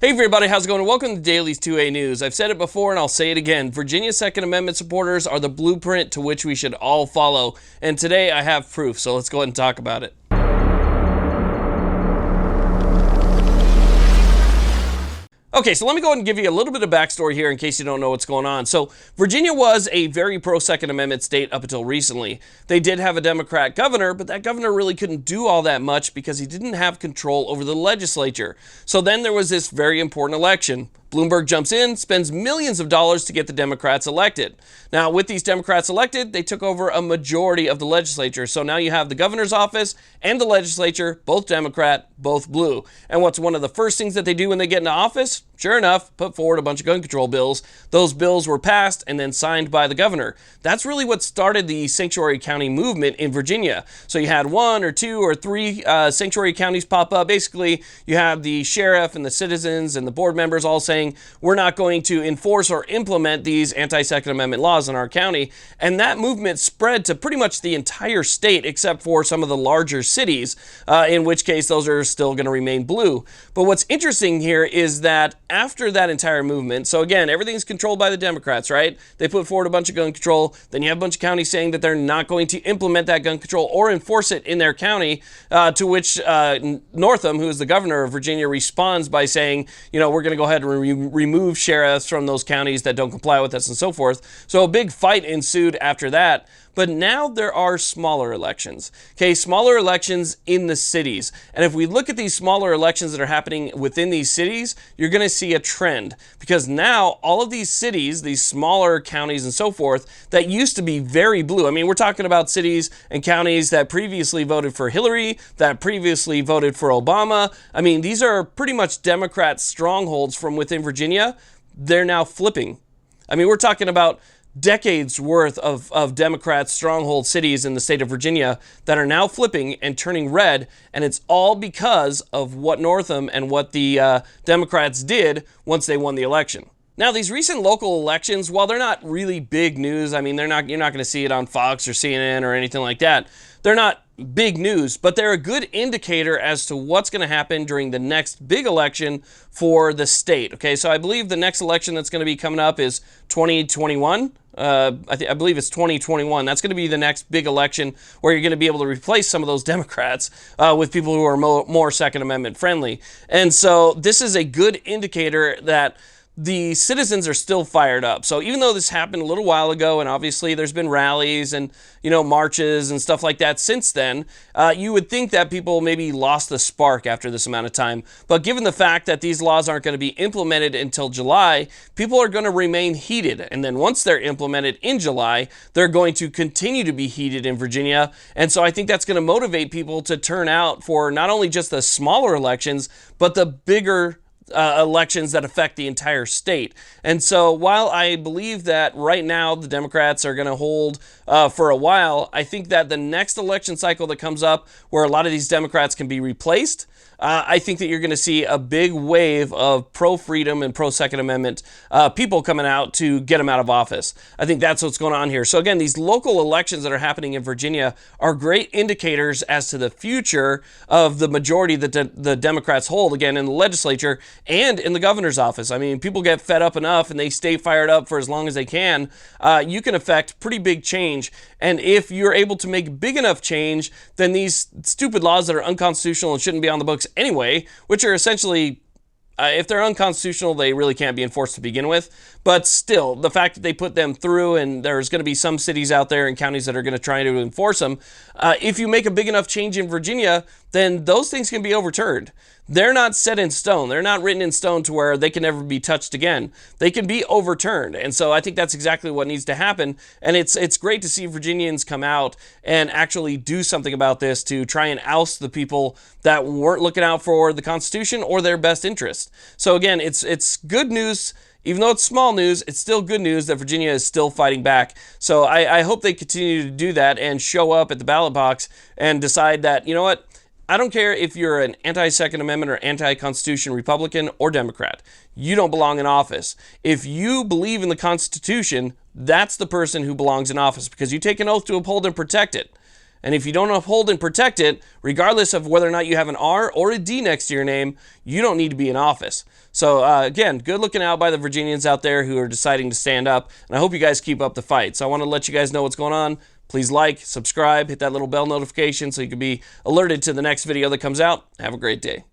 Hey everybody, how's it going? Welcome to Daily's 2A News. I've said it before and I'll say it again. Virginia's Second Amendment supporters are the blueprint to which we should all follow. And today I have proof, so let's go ahead and talk about it. Okay, so let me go ahead and give you a little bit of backstory here in case you don't know what's going on. So Virginia was a very pro-Second Amendment state up until recently. They did have a Democrat governor, but that governor really couldn't do all that much because he didn't have control over the legislature. So then there was this very important election. Bloomberg jumps in, spends millions of dollars to get the Democrats elected. Now, with these Democrats elected, they took over a majority of the legislature. So now you have the governor's office and the legislature, both Democrat, both blue. And what's one of the first things that they do when they get into office? Sure enough, put forward a bunch of gun control bills. Those bills were passed and then signed by the governor. That's really what started the sanctuary county movement in Virginia. So you had one or two or three sanctuary counties pop up. Basically, you have the sheriff and the citizens and the board members all saying, we're not going to enforce or implement these anti-Second Amendment laws in our county. And that movement spread to pretty much the entire state except for some of the larger cities, in which case those are still going to remain blue. But what's interesting here is that after that entire movement, so again, everything's controlled by the Democrats, right? They put forward a bunch of gun control. Then you have a bunch of counties saying that they're not going to implement that gun control or enforce it in their county, to which Northam, who is the governor of Virginia, responds by saying, you know, we're going to go ahead and remove sheriffs from those counties that don't comply with us and so forth. So a big fight ensued after that. But now there are smaller elections, okay, smaller elections in the cities. And if we look at these smaller elections that are happening within these cities, you're going to see a trend because now all of these cities, these smaller counties and so forth that used to be very blue. I mean, we're talking about cities and counties that previously voted for Hillary, that previously voted for Obama. I mean, these are pretty much Democrat strongholds from within Virginia. They're now flipping. I mean, we're talking about decades worth of Democrat stronghold cities in the state of Virginia that are now flipping and turning red, and it's all because of what Northam and what the Democrats did once they won the election. Now, these recent local elections, while they're not really big news, I mean, you're not going to see it on Fox or CNN or anything like that. They're not big news, but they're a good indicator as to what's going to happen during the next big election for the state. Okay, so I believe the next election that's going to be coming up is 2021. I believe it's 2021. That's going to be the next big election where you're going to be able to replace some of those Democrats with people who are more Second Amendment friendly. And so this is a good indicator that the citizens are still fired up. So even though this happened a little while ago, and obviously there's been rallies and, you know, marches and stuff like that since then, you would think that people maybe lost the spark after this amount of time. But given the fact that these laws aren't going to be implemented until July, people are going to remain heated. And then once they're implemented in July, they're going to continue to be heated in Virginia. And so I think that's going to motivate people to turn out for not only just the smaller elections, but the bigger elections that affect the entire state. And so while I believe that right now the Democrats are going to hold for a while, I think that the next election cycle that comes up where a lot of these Democrats can be replaced, I think that you're going to see a big wave of pro-freedom and pro-Second Amendment people coming out to get them out of office. I think that's what's going on here. So again, these local elections that are happening in Virginia are great indicators as to the future of the majority that the Democrats hold, again, in the legislature and in the governor's office. I mean, people get fed up enough and they stay fired up for as long as they can. You can affect pretty big change. And if you're able to make big enough change, then these stupid laws that are unconstitutional and shouldn't be on the books anyway, which are essentially, if they're unconstitutional, they really can't be enforced to begin with. But still, the fact that they put them through, and there's going to be some cities out there and counties that are going to try to enforce them, if you make a big enough change in Virginia, then those things can be overturned. They're not set in stone. They're not written in stone to where they can never be touched again. They can be overturned. And so I think that's exactly what needs to happen. And it's great to see Virginians come out and actually do something about this to try and oust the people that weren't looking out for the Constitution or their best interest. So again, it's good news. Even though it's small news, it's still good news that Virginia is still fighting back. So I hope they continue to do that and show up at the ballot box and decide that, you know what, I don't care if you're an anti-Second Amendment or anti-Constitution Republican or Democrat. You don't belong in office. If you believe in the Constitution, that's the person who belongs in office because you take an oath to uphold and protect it. And if you don't uphold and protect it, regardless of whether or not you have an R or a D next to your name, you don't need to be in office. So again, good looking out by the Virginians out there who are deciding to stand up. And I hope you guys keep up the fight. So I want to let you guys know what's going on. Please like, subscribe, hit that little bell notification so you can be alerted to the next video that comes out. Have a great day.